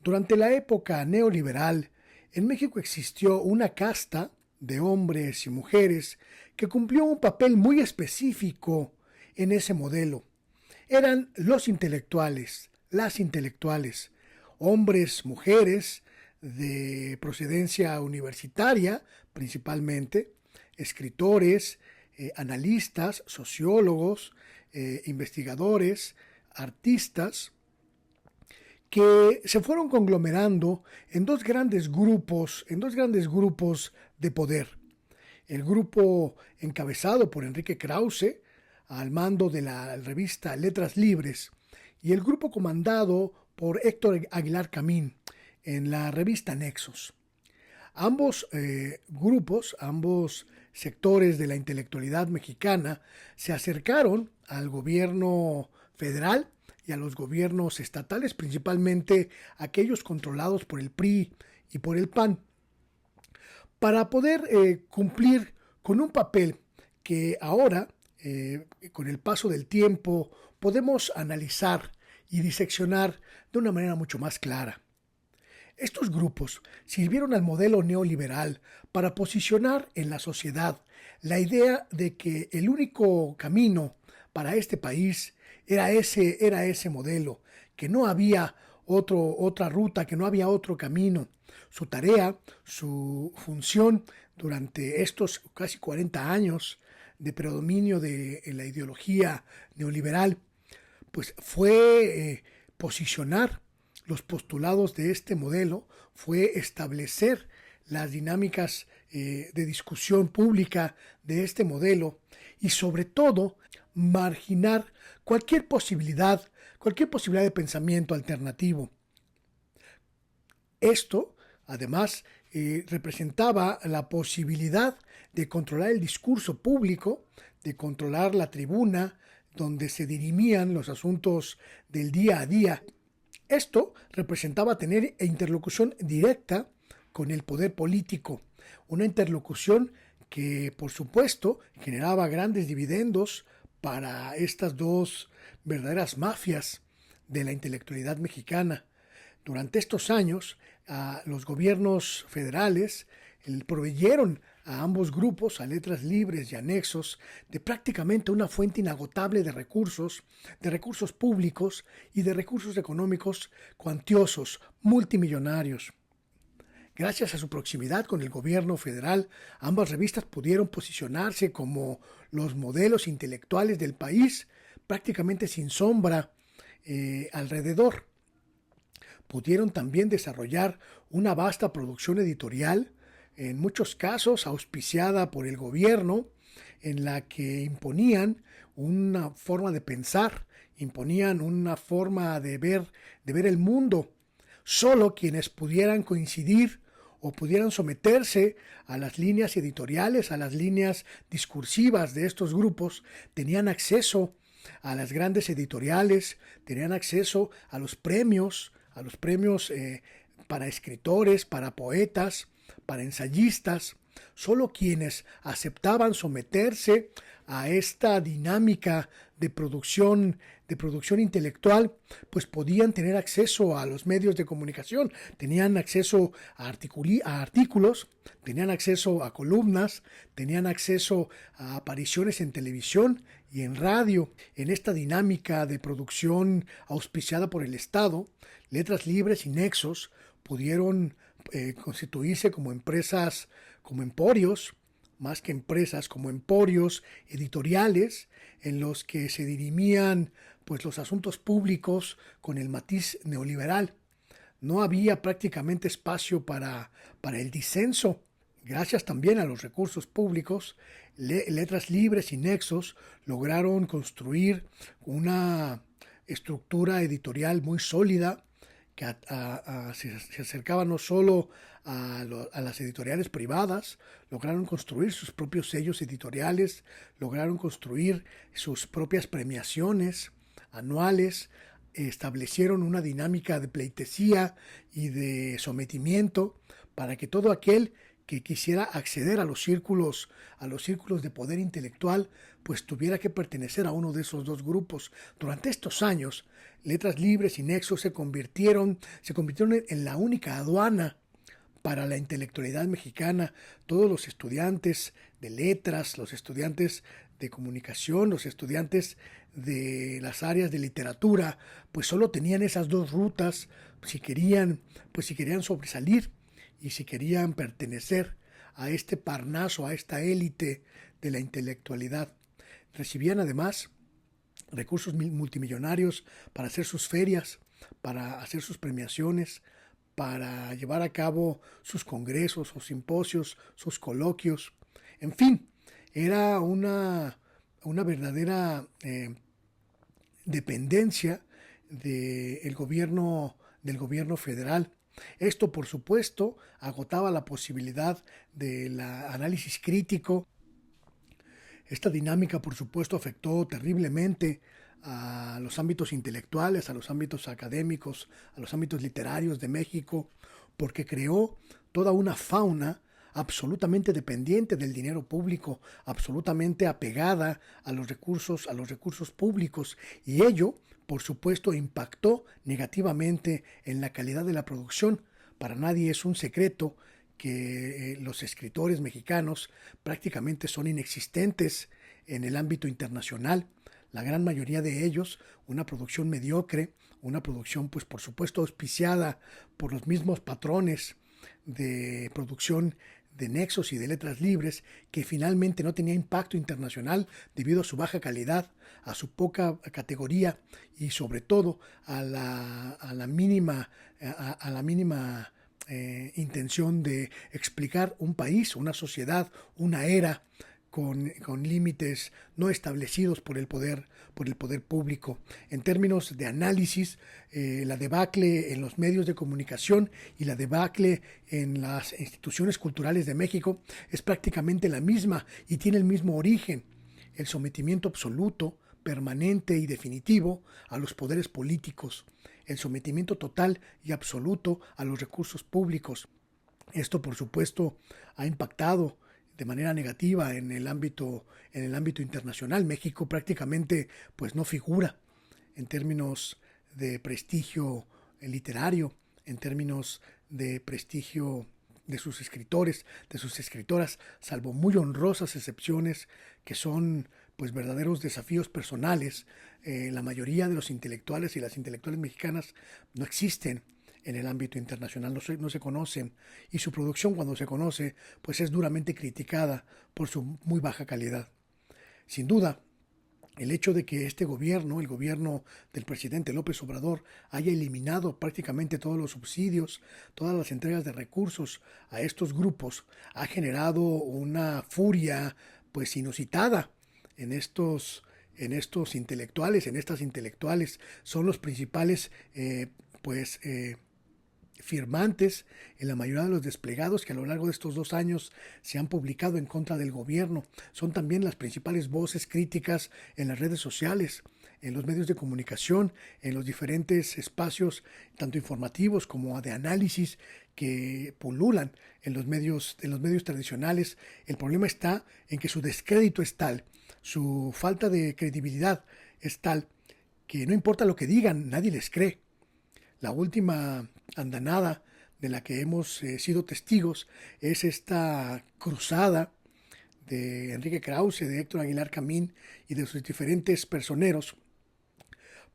Durante la época neoliberal, en México existió una casta de hombres y mujeres que cumplió un papel muy específico en ese modelo. Eran los intelectuales, las intelectuales, hombres, mujeres de procedencia universitaria principalmente, escritores, analistas, sociólogos, investigadores, artistas, que se fueron conglomerando en dos grandes grupos de poder. El grupo encabezado por Enrique Krause, al mando de la revista Letras Libres, y el grupo comandado por Héctor Aguilar Camín en la revista Nexos. Ambos grupos, ambos sectores de la intelectualidad mexicana se acercaron al gobierno federal y a los gobiernos estatales, principalmente aquellos controlados por el PRI y por el PAN, para poder cumplir con un papel que ahora, con el paso del tiempo, podemos analizar y diseccionar de una manera mucho más clara. Estos grupos sirvieron al modelo neoliberal para posicionar en la sociedad la idea de que el único camino para este país era ese modelo, que no había otra ruta, que no había otro camino. Su tarea, su función durante estos casi 40 años de predominio de la ideología neoliberal, pues fue posicionar los postulados de este modelo, fue establecer las dinámicas de discusión pública de este modelo y sobre todo marginar cualquier posibilidad de pensamiento alternativo. Esto, además, representaba la posibilidad de controlar el discurso público, de controlar la tribuna donde se dirimían los asuntos del día a día. Esto representaba tener interlocución directa con el poder político, una interlocución que, por supuesto, generaba grandes dividendos para estas dos verdaderas mafias de la intelectualidad mexicana. Durante estos años, los gobiernos federales proveyeron a ambos grupos, a Letras Libres y a Nexos, de prácticamente una fuente inagotable de recursos públicos y de recursos económicos cuantiosos, multimillonarios. Gracias a su proximidad con el gobierno federal, ambas revistas pudieron posicionarse como los modelos intelectuales del país, prácticamente sin sombra alrededor. Pudieron también desarrollar una vasta producción editorial, en muchos casos auspiciada por el gobierno, en la que imponían una forma de pensar, imponían una forma de ver el mundo. Solo quienes pudieran coincidir o pudieran someterse a las líneas editoriales, a las líneas discursivas de estos grupos, tenían acceso a las grandes editoriales, tenían acceso a los premios para escritores, para poetas, para ensayistas. Solo quienes aceptaban someterse a esta dinámica de producción intelectual, pues podían tener acceso a los medios de comunicación, tenían acceso a artículos, tenían acceso a columnas, tenían acceso a apariciones en televisión y en radio. En esta dinámica de producción auspiciada por el Estado, Letras Libres y Nexos pudieron constituirse como empresas, como emporios, más que empresas, como emporios editoriales en los que se dirimían pues los asuntos públicos con el matiz neoliberal. No había prácticamente espacio para el disenso. Gracias también a los recursos públicos, Letras Libres y Nexos lograron construir una estructura editorial muy sólida que se acercaba no solo a las editoriales privadas, lograron construir sus propios sellos editoriales, lograron construir sus propias premiaciones anuales, establecieron una dinámica de pleitesía y de sometimiento para que todo aquel que quisiera acceder a los círculos de poder intelectual, pues tuviera que pertenecer a uno de esos dos grupos. Durante estos años, Letras Libres y Nexo se convirtieron en la única aduana para la intelectualidad mexicana. Todos los estudiantes de letras, los estudiantes de comunicación, los estudiantes de las áreas de literatura, pues solo tenían esas dos rutas si querían sobresalir y si querían pertenecer a este parnaso, a esta élite de la intelectualidad. Recibían además recursos multimillonarios para hacer sus ferias, para hacer sus premiaciones, para llevar a cabo sus congresos, sus simposios, sus coloquios. En fin, era una verdadera dependencia del gobierno federal. Esto, por supuesto, agotaba la posibilidad del análisis crítico. Esta dinámica, por supuesto, afectó terriblemente a los ámbitos intelectuales, a los ámbitos académicos, a los ámbitos literarios de México, porque creó toda una fauna absolutamente dependiente del dinero público, absolutamente apegada a los recursos públicos, y ello, por supuesto, impactó negativamente en la calidad de la producción. Para nadie es un secreto que los escritores mexicanos prácticamente son inexistentes en el ámbito internacional. La gran mayoría de ellos, una producción mediocre, una producción, pues por supuesto, auspiciada por los mismos patrones de producción de Nexos y de Letras Libres, que finalmente no tenía impacto internacional debido a su baja calidad, a su poca categoría y sobre todo a la mínima intención de explicar un país, una sociedad, una era con límites no establecidos por el poder público. En términos de análisis, la debacle en los medios de comunicación y la debacle en las instituciones culturales de México es prácticamente la misma y tiene el mismo origen: el sometimiento absoluto, permanente y definitivo a los poderes políticos, el sometimiento total y absoluto a los recursos públicos. Esto, por supuesto, ha impactado de manera negativa en el ámbito internacional. México prácticamente pues no figura en términos de prestigio literario, en términos de prestigio de sus escritores, de sus escritoras, salvo muy honrosas excepciones que son pues verdaderos desafíos personales. La mayoría de los intelectuales y las intelectuales mexicanas no existen en el ámbito internacional, no se conocen, y su producción, cuando se conoce, pues es duramente criticada por su muy baja calidad. Sin duda, el hecho de que este gobierno, el gobierno del presidente López Obrador, haya eliminado prácticamente todos los subsidios, todas las entregas de recursos a estos grupos, ha generado una furia pues inusitada en estos intelectuales, en estas intelectuales. Son los principales firmantes en la mayoría de los desplegados que a lo largo de estos 2 años se han publicado en contra del gobierno. Son también las principales voces críticas en las redes sociales, en los medios de comunicación, en los diferentes espacios, tanto informativos como de análisis, que pululan en los medios tradicionales. El problema está en que su descrédito es tal, su falta de credibilidad es tal, que no importa lo que digan, nadie les cree. La última andanada de la que hemos sido testigos es esta cruzada de Enrique Krause, de Héctor Aguilar Camín y de sus diferentes personeros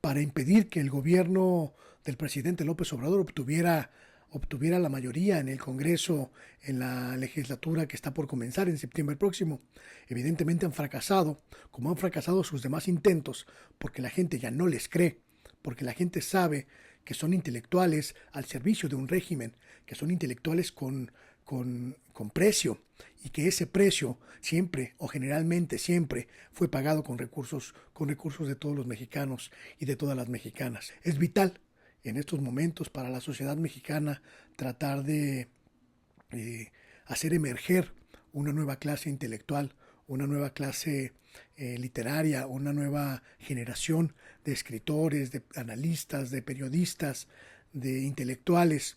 para impedir que el gobierno del presidente López Obrador obtuviera la mayoría en el Congreso, en la legislatura que está por comenzar en septiembre próximo. Evidentemente han fracasado, como han fracasado sus demás intentos, porque la gente ya no les cree, porque la gente sabe que son intelectuales al servicio de un régimen, que son intelectuales con precio, y que ese precio siempre o generalmente siempre fue pagado con recursos de todos los mexicanos y de todas las mexicanas. Es vital en estos momentos para la sociedad mexicana tratar de hacer emerger una nueva clase intelectual, una nueva clase literaria, una nueva generación de escritores, de analistas, de periodistas, de intelectuales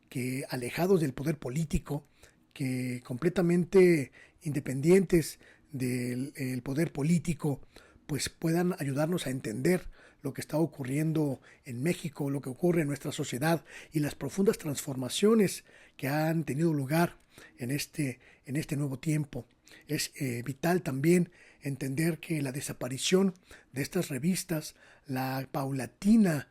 que, alejados del poder político, que completamente independientes del el poder político, pues puedan ayudarnos a entender lo que está ocurriendo en México, lo que ocurre en nuestra sociedad y las profundas transformaciones que han tenido lugar en este nuevo tiempo. Es vital también entender que la desaparición de estas revistas, la paulatina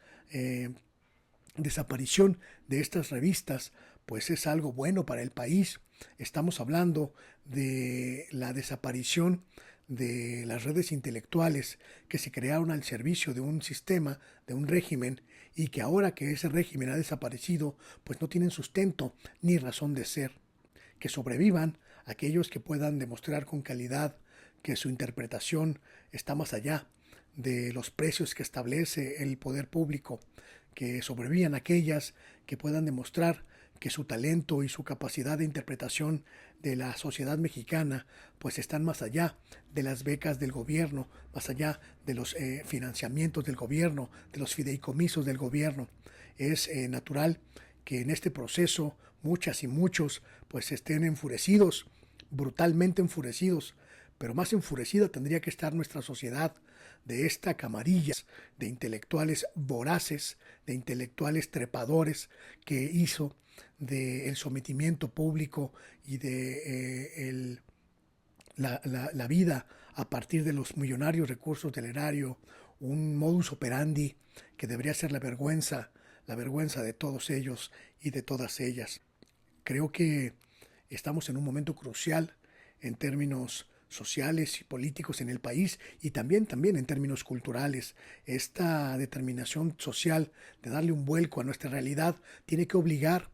desaparición de estas revistas, pues es algo bueno para el país. Estamos hablando de la desaparición de las redes intelectuales que se crearon al servicio de un sistema, de un régimen, y que ahora que ese régimen ha desaparecido, pues no tienen sustento ni razón de ser. Que sobrevivan aquellos que puedan demostrar con calidad que su interpretación está más allá de los precios que establece el poder público, que sobrevivan aquellas que puedan demostrar que su talento y su capacidad de interpretación de la sociedad mexicana pues están más allá de las becas del gobierno, más allá de los financiamientos del gobierno, de los fideicomisos del gobierno. Es natural que en este proceso muchas y muchos pues estén enfurecidos, brutalmente enfurecidos, pero más enfurecida tendría que estar nuestra sociedad de esta camarilla de intelectuales voraces, de intelectuales trepadores que hizo del sometimiento público y de la vida a partir de los millonarios recursos del erario, un modus operandi que debería ser la vergüenza de todos ellos y de todas ellas. Creo que estamos en un momento crucial en términos sociales y políticos en el país y también en términos culturales. Esta determinación social de darle un vuelco a nuestra realidad tiene que obligar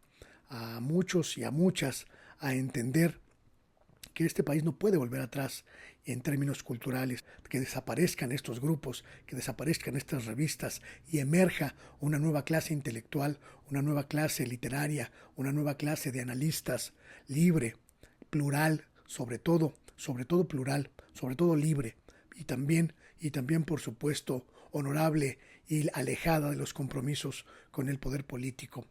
a muchos y a muchas a entender que este país no puede volver atrás en términos culturales, que desaparezcan estos grupos, que desaparezcan estas revistas y emerja una nueva clase intelectual, una nueva clase literaria, una nueva clase de analistas libre, plural, sobre todo plural, sobre todo libre y también por supuesto honorable y alejada de los compromisos con el poder político.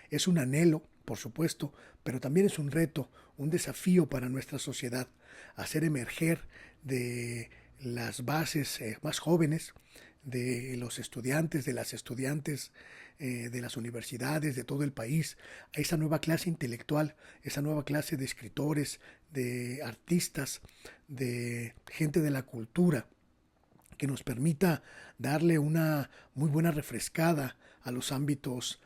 Es un anhelo, por supuesto, pero también es un reto, un desafío para nuestra sociedad, hacer emerger de las bases más jóvenes, de los estudiantes, de las estudiantes de las universidades, de todo el país, a esa nueva clase intelectual, esa nueva clase de escritores, de artistas, de gente de la cultura, que nos permita darle una muy buena refrescada a los ámbitos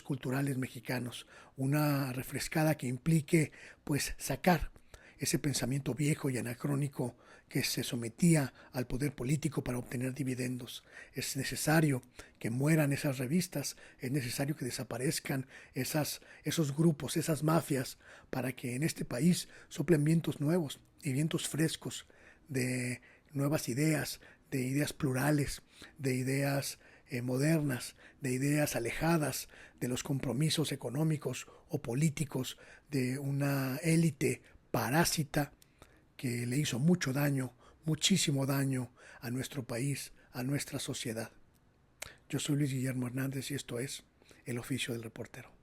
culturales mexicanos, una refrescada que implique pues sacar ese pensamiento viejo y anacrónico que se sometía al poder político para obtener dividendos. Es necesario que mueran esas revistas, es necesario que desaparezcan esos grupos, esas mafias, para que en este país soplen vientos nuevos y vientos frescos de nuevas ideas, de ideas plurales, de ideas modernas, de ideas alejadas de los compromisos económicos o políticos de una élite parásita que le hizo mucho daño, muchísimo daño a nuestro país, a nuestra sociedad. Yo soy Luis Guillermo Hernández y esto es El Oficio del Reportero.